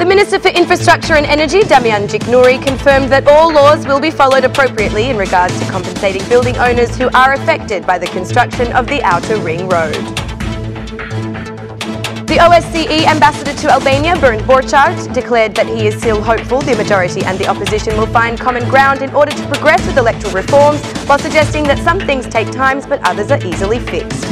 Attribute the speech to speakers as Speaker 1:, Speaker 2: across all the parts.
Speaker 1: Minister for Infrastructure and Energy, Gjiknuri, confirmed that all laws will be followed appropriately in regards to compensating building owners who are affected by the construction of the Outer Ring Road. The OSCE ambassador to Albania, Borchardt, declared that he is still hopeful the majority and the opposition will find common ground in order to progress with electoral reforms, while suggesting that some things take time but others are easily fixed.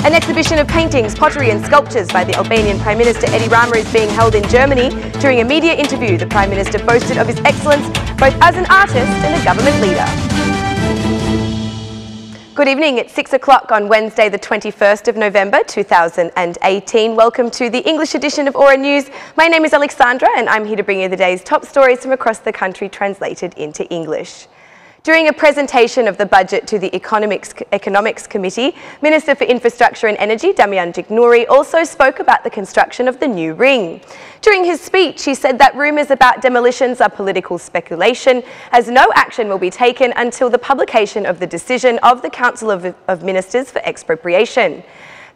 Speaker 1: An exhibition of paintings, pottery and sculptures by the Albanian Prime Minister Edi Rama is being held in Germany. During a media interview, the Prime Minister boasted of his excellence both as an artist and a government leader. Good evening, it's 6 o'clock on Wednesday the 21st of November 2018. Welcome to the English edition of Aura News. My name is Alexandra and I'm here to bring you the day's top stories from across the country translated into English. During a presentation of the budget to the Economics Committee, Minister for Infrastructure and Energy, Gjiknuri, also spoke about the construction of the new ring. During his speech, he said that rumours about demolitions are political speculation, as no action will be taken until the publication of the decision of the Council of Ministers for Expropriation.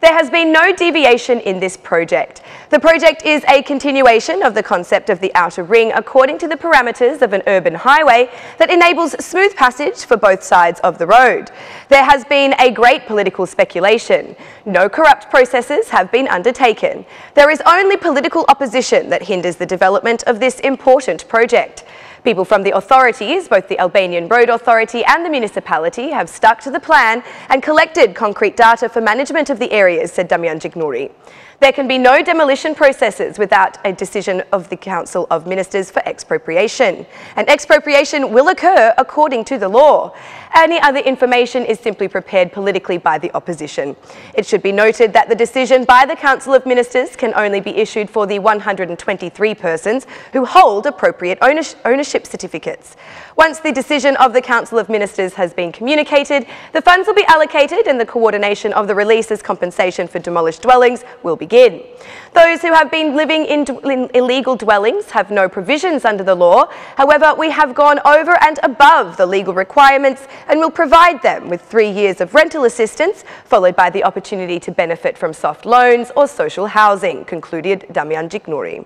Speaker 1: There has been no deviation in this project. The project is a continuation of the concept of the Outer Ring according to the parameters of an urban highway that enables smooth passage for both sides of the road. There has been a great political speculation. No corrupt processes have been undertaken. There is only political opposition that hinders the development of this important project. People from the authorities, both the Albanian Road Authority and the municipality, have stuck to the plan and collected concrete data for management of the areas, said Gjiknuri. There can be no demolition processes without a decision of the Council of Ministers for Expropriation. And expropriation will occur according to the law. Any other information is simply prepared politically by the opposition. It should be noted that the decision by the Council of Ministers can only be issued for the 123 persons who hold appropriate ownership certificates. Once the decision of the Council of Ministers has been communicated, the funds will be allocated and the coordination of the release as compensation for demolished dwellings will begin. Those who have been living in illegal dwellings have no provisions under the law. However, we have gone over and above the legal requirements and will provide them with 3 years of rental assistance, followed by the opportunity to benefit from soft loans or social housing, concluded Gjiknuri.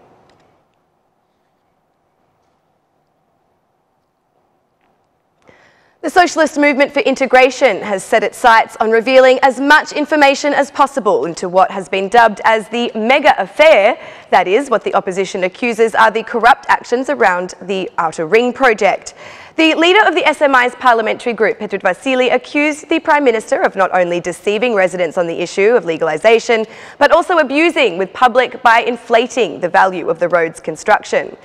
Speaker 1: The Socialist Movement for Integration has set its sights on revealing as much information as possible into what has been dubbed as the mega affair. That is, what the opposition accuses are the corrupt actions around the Outer Ring project. The leader of the SMI's parliamentary group, Edi Rama, accused the Prime Minister of not only deceiving residents on the issue of legalisation, but also abusing with public by inflating the value of the road's construction.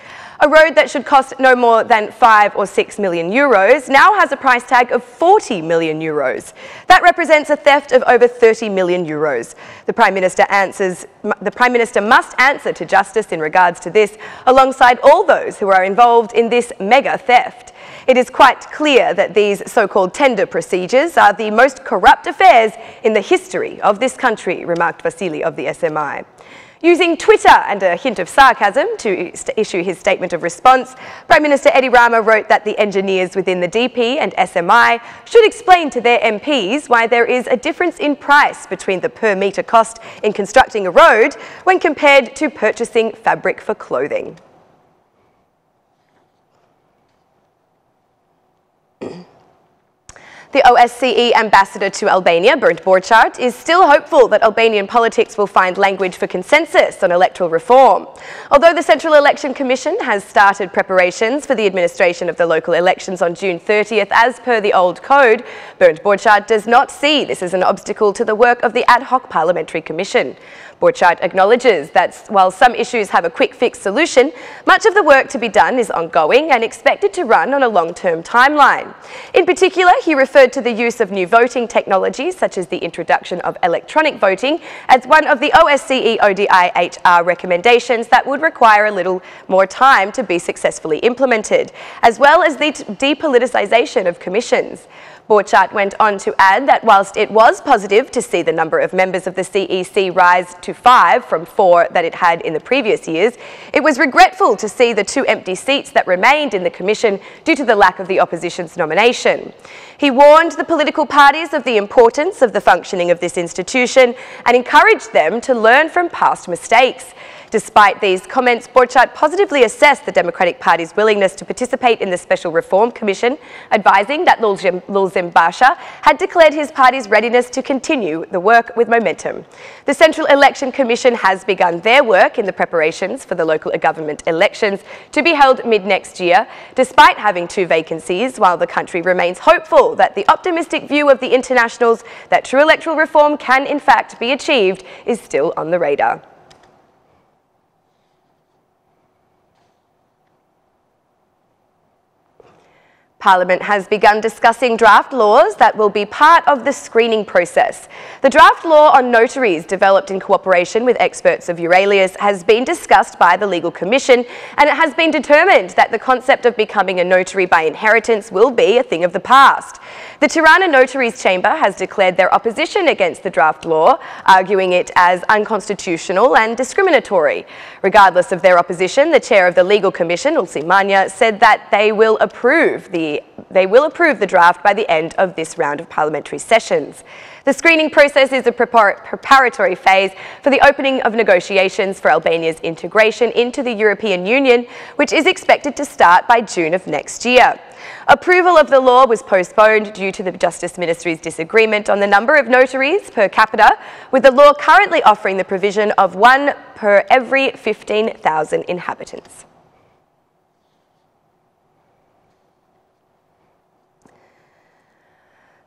Speaker 1: A road that should cost no more than 5 or 6 million euros now has a price tag of 40 million euros. That represents a theft of over 30 million euros. The Prime Minister must answer to justice in regards to this, alongside all those who are involved in this mega theft. It is quite clear that these so-called tender procedures are the most corrupt affairs in the history of this country, remarked Vasili of the SMI. Using Twitter and a hint of sarcasm to issue his statement of response, Prime Minister Edi Rama wrote that the engineers within the DP and SMI should explain to their MPs why there is a difference in price between the per-metre cost in constructing a road when compared to purchasing fabric for clothing. The OSCE ambassador to Albania, Borchardt, is still hopeful that Albanian politics will find language for consensus on electoral reform. Although the Central Election Commission has started preparations for the administration of the local elections on June 30th as per the old code, Borchardt does not see this as an obstacle to the work of the ad hoc parliamentary commission. Borchardt acknowledges that while some issues have a quick fix solution, much of the work to be done is ongoing and expected to run on a long-term timeline. In particular, he referred to the use of new voting technologies such as the introduction of electronic voting as one of the OSCE ODIHR recommendations that would require a little more time to be successfully implemented, as well as the depoliticisation of commissions. Borchardt went on to add that whilst it was positive to see the number of members of the CEC rise to 5 from 4 that it had in the previous years, it was regretful to see the 2 empty seats that remained in the Commission due to the lack of the opposition's nomination. He warned the political parties of the importance of the functioning of this institution and encouraged them to learn from past mistakes. Despite these comments, Borchardt positively assessed the Democratic Party's willingness to participate in the Special Reform Commission, advising that Lulzim Basha had declared his party's readiness to continue the work with momentum. The Central Election Commission has begun their work in the preparations for the local government elections to be held mid-next year, despite having 2 vacancies, while the country remains hopeful that the optimistic view of the internationals that true electoral reform can in fact be achieved is still on the radar. Parliament has begun discussing draft laws that will be part of the screening process. The draft law on notaries, developed in cooperation with experts of Euralis, has been discussed by the Legal Commission, and it has been determined that the concept of becoming a notary by inheritance will be a thing of the past. The Tirana Notaries Chamber has declared their opposition against the draft law, arguing it as unconstitutional and discriminatory. Regardless of their opposition, the chair of the Legal Commission, Ulsi Manya, said that they will approve the draft by the end of this round of parliamentary sessions. The screening process is a preparatory phase for the opening of negotiations for Albania's integration into the European Union, which is expected to start by June of next year. Approval of the law was postponed due to the Justice Ministry's disagreement on the number of notaries per capita, with the law currently offering the provision of 1 per every 15,000 inhabitants.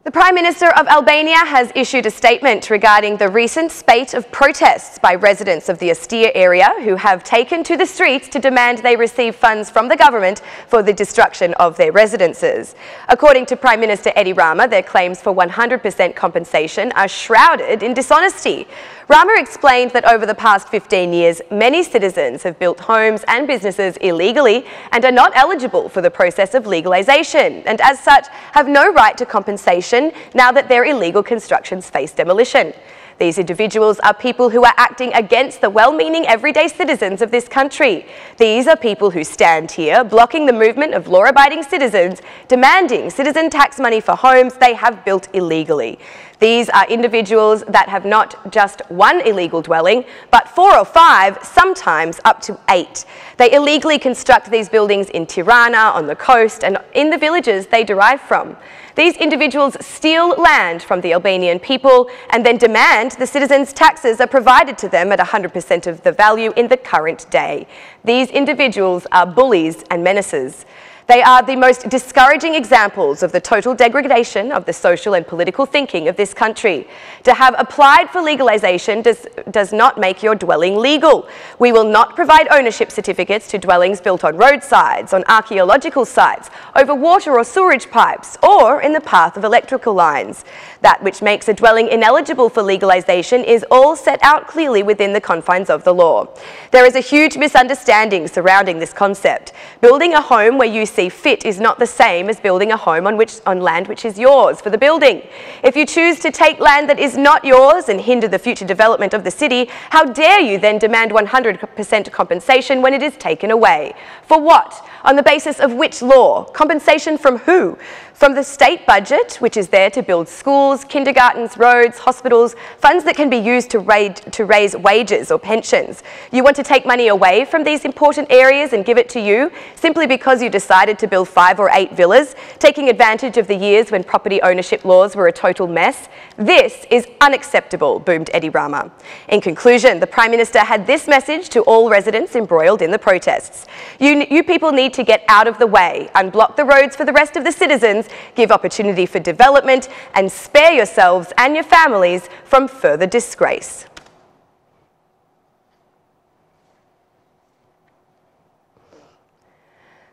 Speaker 1: The Prime Minister of Albania has issued a statement regarding the recent spate of protests by residents of the Ostia area who have taken to the streets to demand they receive funds from the government for the destruction of their residences. According to Prime Minister Edi Rama, their claims for 100% compensation are shrouded in dishonesty. Rama explained that over the past 15 years, many citizens have built homes and businesses illegally and are not eligible for the process of legalisation, and as such have no right to compensation now that their illegal constructions face demolition. These individuals are people who are acting against the well-meaning everyday citizens of this country. These are people who stand here, blocking the movement of law-abiding citizens, demanding citizen tax money for homes they have built illegally. These are individuals that have not just 1 illegal dwelling, but 4 or 5, sometimes up to 8. They illegally construct these buildings in Tirana, on the coast, and in the villages they derive from. These individuals steal land from the Albanian people and then demand the citizens' taxes are provided to them at 100% of the value in the current day. These individuals are bullies and menaces. They are the most discouraging examples of the total degradation of the social and political thinking of this country. To have applied for legalisation does not make your dwelling legal. We will not provide ownership certificates to dwellings built on roadsides, on archaeological sites, over water or sewerage pipes, or in the path of electrical lines. That which makes a dwelling ineligible for legalisation is all set out clearly within the confines of the law. There is a huge misunderstanding surrounding this concept. Building a home where you see fit is not the same as building a home on land which is yours for the building. If you choose to take land that is not yours and hinder the future development of the city, how dare you then demand 100% compensation when it is taken away? For what? On the basis of which law? Compensation from who? From the state budget, which is there to build schools, kindergartens, roads, hospitals, funds that can be used to raise wages or pensions. You want to take money away from these important areas and give it to you simply because you decided to build 5 or 8 villas, taking advantage of the years when property ownership laws were a total mess. This is unacceptable, boomed Edi Rama. In conclusion, the Prime Minister had this message to all residents embroiled in the protests. You people need to get out of the way, unblock the roads for the rest of the citizens, give opportunity for development, and spare yourselves and your families from further disgrace.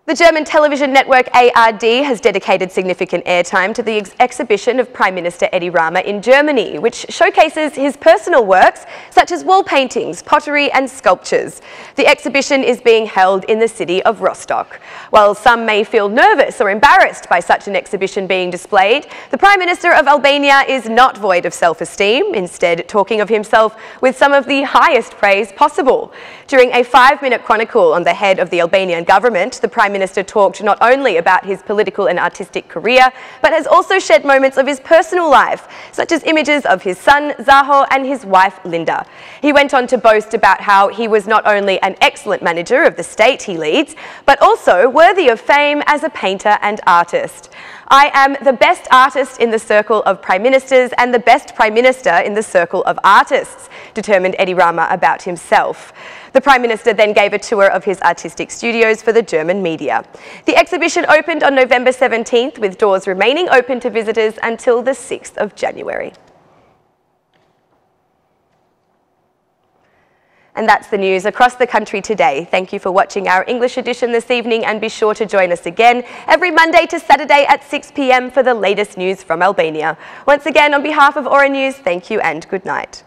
Speaker 1: The German television network ARD has dedicated significant airtime to the exhibition of Prime Minister Edi Rama in Germany, which showcases his personal works such as wall paintings, pottery and sculptures. The exhibition is being held in the city of Rostock. While some may feel nervous or embarrassed by such an exhibition being displayed, the Prime Minister of Albania is not void of self-esteem, instead talking of himself with some of the highest praise possible. During a 5-minute chronicle on the head of the Albanian government, the Prime Minister Minister talked not only about his political and artistic career, but has also shared moments of his personal life, such as images of his son, Zaho, and his wife, Linda. He went on to boast about how he was not only an excellent manager of the state he leads, but also worthy of fame as a painter and artist. I am the best artist in the circle of Prime Ministers and the best Prime Minister in the circle of artists, determined Edi Rama about himself. The Prime Minister then gave a tour of his artistic studios for the German media. The exhibition opened on November 17th, with doors remaining open to visitors until the 6th of January. And that's the news across the country today. Thank you for watching our English edition this evening, and be sure to join us again every Monday to Saturday at 6 p.m. for the latest news from Albania. Once again, on behalf of Aura News, thank you and good night.